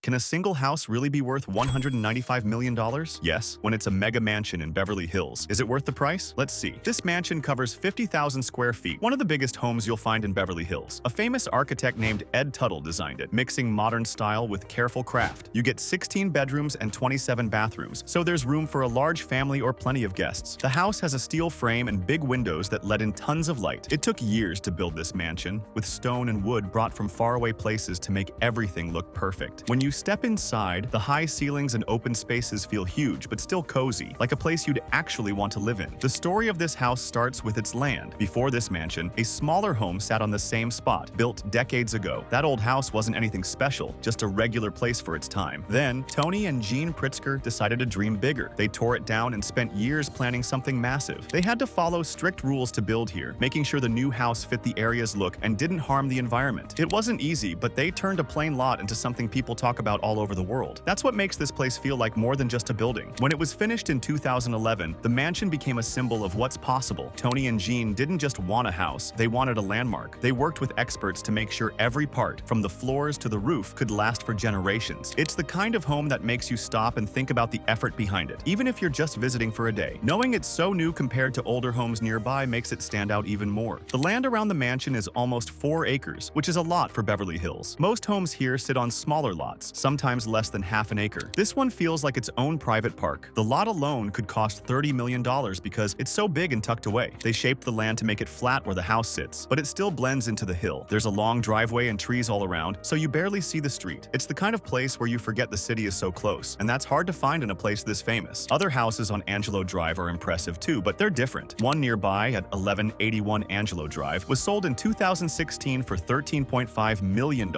Can a single house really be worth $195 million? Yes, when it's a mega mansion in Beverly Hills. Is it worth the price? Let's see. This mansion covers 50,000 square feet, one of the biggest homes you'll find in Beverly Hills. A famous architect named Ed Tuttle designed it, mixing modern style with careful craft. You get 16 bedrooms and 27 bathrooms, so there's room for a large family or plenty of guests. The house has a steel frame and big windows that let in tons of light. It took years to build this mansion, with stone and wood brought from faraway places to make everything look perfect. When you step inside, the high ceilings and open spaces feel huge but still cozy, like a place you'd actually want to live in. The story of this house starts with its land. Before this mansion, a smaller home sat on the same spot, built decades ago. That old house wasn't anything special, just a regular place for its time. Then, Tony and Jean Pritzker decided to dream bigger. They tore it down and spent years planning something massive. They had to follow strict rules to build here, making sure the new house fit the area's look and didn't harm the environment. It wasn't easy, but they turned a plain lot into something people talk about all over the world. That's what makes this place feel like more than just a building. When it was finished in 2011, the mansion became a symbol of what's possible. Tony and Jean didn't just want a house, they wanted a landmark. They worked with experts to make sure every part, from the floors to the roof, could last for generations. It's the kind of home that makes you stop and think about the effort behind it, even if you're just visiting for a day. Knowing it's so new compared to older homes nearby makes it stand out even more. The land around the mansion is almost 4 acres, which is a lot for Beverly Hills. Most homes here sit on smaller lots, sometimes less than half an acre. This one feels like its own private park. The lot alone could cost $30 million because it's so big and tucked away. They shaped the land to make it flat where the house sits, but it still blends into the hill. There's a long driveway and trees all around, so you barely see the street. It's the kind of place where you forget the city is so close, and that's hard to find in a place this famous. Other houses on Angelo Drive are impressive too, but they're different. One nearby at 1181 Angelo Drive was sold in 2016 for $13.5 million.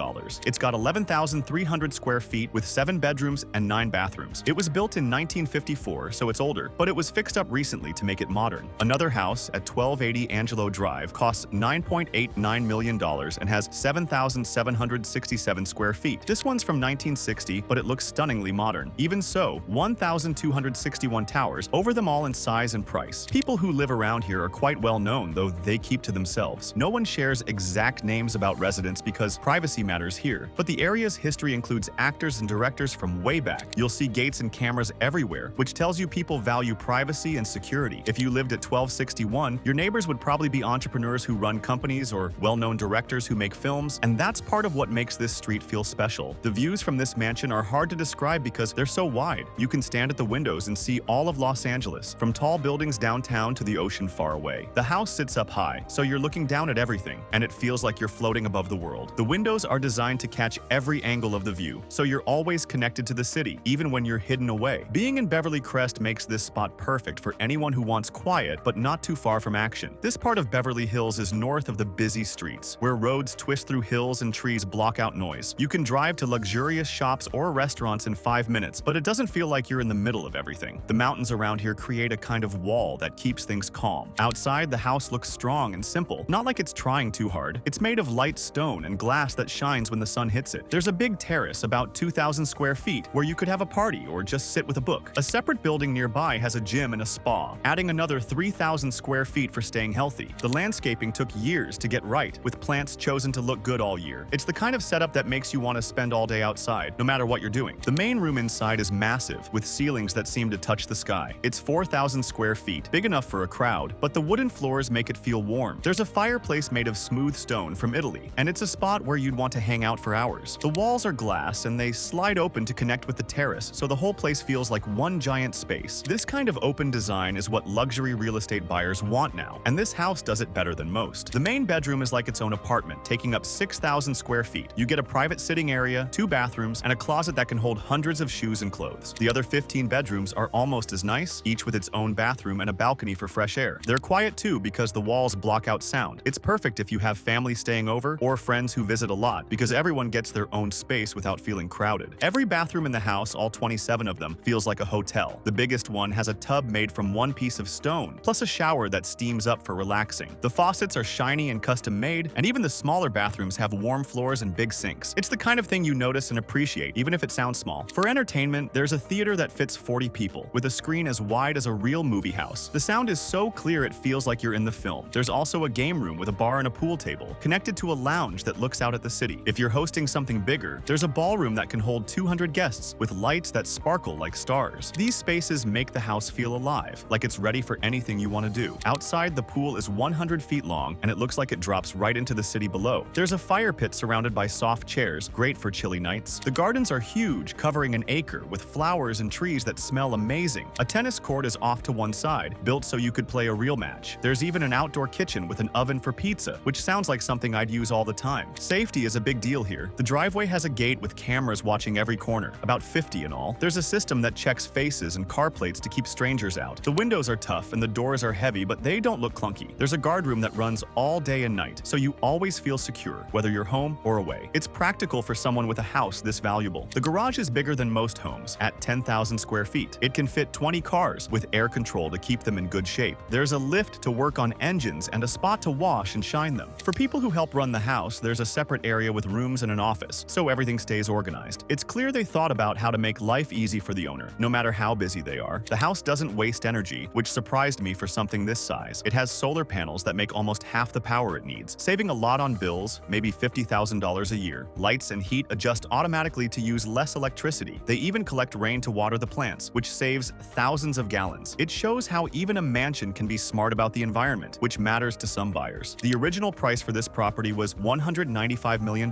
It's got 11,300 square feet with 7 bedrooms and 9 bathrooms. It was built in 1954, so it's older, but it was fixed up recently to make it modern. Another house at 1280 Angelo Drive costs $9.89 million and has 7,767 square feet. This one's from 1960, but it looks stunningly modern. Even so, 1,261 towers, over them all in size and price. People who live around here are quite well known, though they keep to themselves. No one shares exact names about residents because privacy matters here, but the area's history includes actors and directors from way back. You'll see gates and cameras everywhere, which tells you people value privacy and security. If you lived at 1261, your neighbors would probably be entrepreneurs who run companies or well-known directors who make films, and that's part of what makes this street feel special. The views from this mansion are hard to describe because they're so wide. You can stand at the windows and see all of Los Angeles, from tall buildings downtown to the ocean far away. The house sits up high, so you're looking down at everything, and it feels like you're floating above the world. The windows are designed to catch every angle of the view, so you're always connected to the city, even when you're hidden away. Being in Beverly Crest makes this spot perfect for anyone who wants quiet but not too far from action. This part of Beverly Hills is north of the busy streets, where roads twist through hills and trees block out noise. You can drive to luxurious shops or restaurants in 5 minutes, but it doesn't feel like you're in the middle of everything. The mountains around here create a kind of wall that keeps things calm. Outside, the house looks strong and simple, not like it's trying too hard. It's made of light stone and glass that shines when the sun hits it. There's a big terrace about 2,000 square feet where you could have a party or just sit with a book. A separate building nearby has a gym and a spa, adding another 3,000 square feet for staying healthy. The landscaping took years to get right, with plants chosen to look good all year. It's the kind of setup that makes you want to spend all day outside, no matter what you're doing. The main room inside is massive, with ceilings that seem to touch the sky. It's 4,000 square feet, big enough for a crowd, but the wooden floors make it feel warm. There's a fireplace made of smooth stone from Italy, and it's a spot where you'd want to hang out for hours. The walls are glass, and they slide open to connect with the terrace, so the whole place feels like one giant space. This kind of open design is what luxury real estate buyers want now, and this house does it better than most. The main bedroom is like its own apartment, taking up 6,000 square feet. You get a private sitting area, 2 bathrooms, and a closet that can hold hundreds of shoes and clothes. The other 15 bedrooms are almost as nice, each with its own bathroom and a balcony for fresh air. They're quiet too because the walls block out sound. It's perfect if you have family staying over or friends who visit a lot, because everyone gets their own space without feeling crowded. Every bathroom in the house, all 27 of them, feels like a hotel. The biggest one has a tub made from one piece of stone, plus a shower that steams up for relaxing. The faucets are shiny and custom made, and even the smaller bathrooms have warm floors and big sinks. It's the kind of thing you notice and appreciate, even if it sounds small. For entertainment, there's a theater that fits 40 people, with a screen as wide as a real movie house. The sound is so clear it feels like you're in the film. There's also a game room with a bar and a pool table, connected to a lounge that looks out at the city. If you're hosting something bigger, there's a ballroom ballroom that can hold 200 guests with lights that sparkle like stars. These spaces make the house feel alive, like it's ready for anything you want to do. Outside, the pool is 100 feet long and it looks like it drops right into the city below. There's a fire pit surrounded by soft chairs, great for chilly nights. The gardens are huge, covering an acre, with flowers and trees that smell amazing. A tennis court is off to one side, built so you could play a real match. There's even an outdoor kitchen with an oven for pizza, which sounds like something I'd use all the time. Safety is a big deal here. The driveway has a gate with cameras watching every corner, about 50 in all. There's a system that checks faces and car plates to keep strangers out. The windows are tough and the doors are heavy, but they don't look clunky. There's a guard room that runs all day and night, so you always feel secure, whether you're home or away. It's practical for someone with a house this valuable. The garage is bigger than most homes, at 10,000 square feet. It can fit 20 cars with air control to keep them in good shape. There's a lift to work on engines and a spot to wash and shine them. For people who help run the house, there's a separate area with rooms and an office, so everything stays organized. It's clear they thought about how to make life easy for the owner, no matter how busy they are. The house doesn't waste energy, which surprised me for something this size. It has solar panels that make almost half the power it needs, saving a lot on bills, maybe $50,000 a year. Lights and heat adjust automatically to use less electricity. They even collect rain to water the plants, which saves thousands of gallons. It shows how even a mansion can be smart about the environment, which matters to some buyers. The original price for this property was $195 million,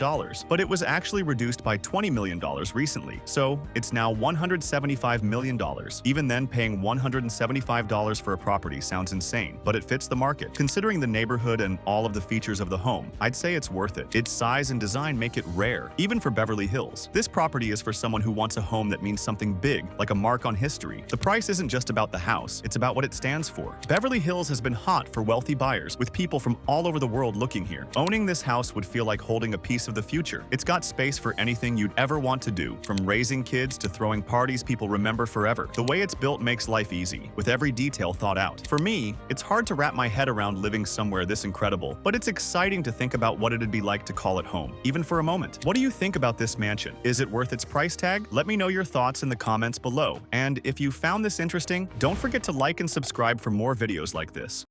but it was actually reduced by $20 million recently, so it's now $175 million. Even then, paying $175 for a property sounds insane, but it fits the market. Considering the neighborhood and all of the features of the home, I'd say it's worth it. Its size and design make it rare, even for Beverly Hills. This property is for someone who wants a home that means something big, like a mark on history. The price isn't just about the house, it's about what it stands for. Beverly Hills has been hot for wealthy buyers, with people from all over the world looking here. Owning this house would feel like holding a piece of the future. It's got space for anything you'd ever want to do, from raising kids to throwing parties people remember forever. The way it's built makes life easy, with every detail thought out. For me, it's hard to wrap my head around living somewhere this incredible, but it's exciting to think about what it'd be like to call it home, even for a moment. What do you think about this mansion? Is it worth its price tag? Let me know your thoughts in the comments below. And if you found this interesting, don't forget to like and subscribe for more videos like this.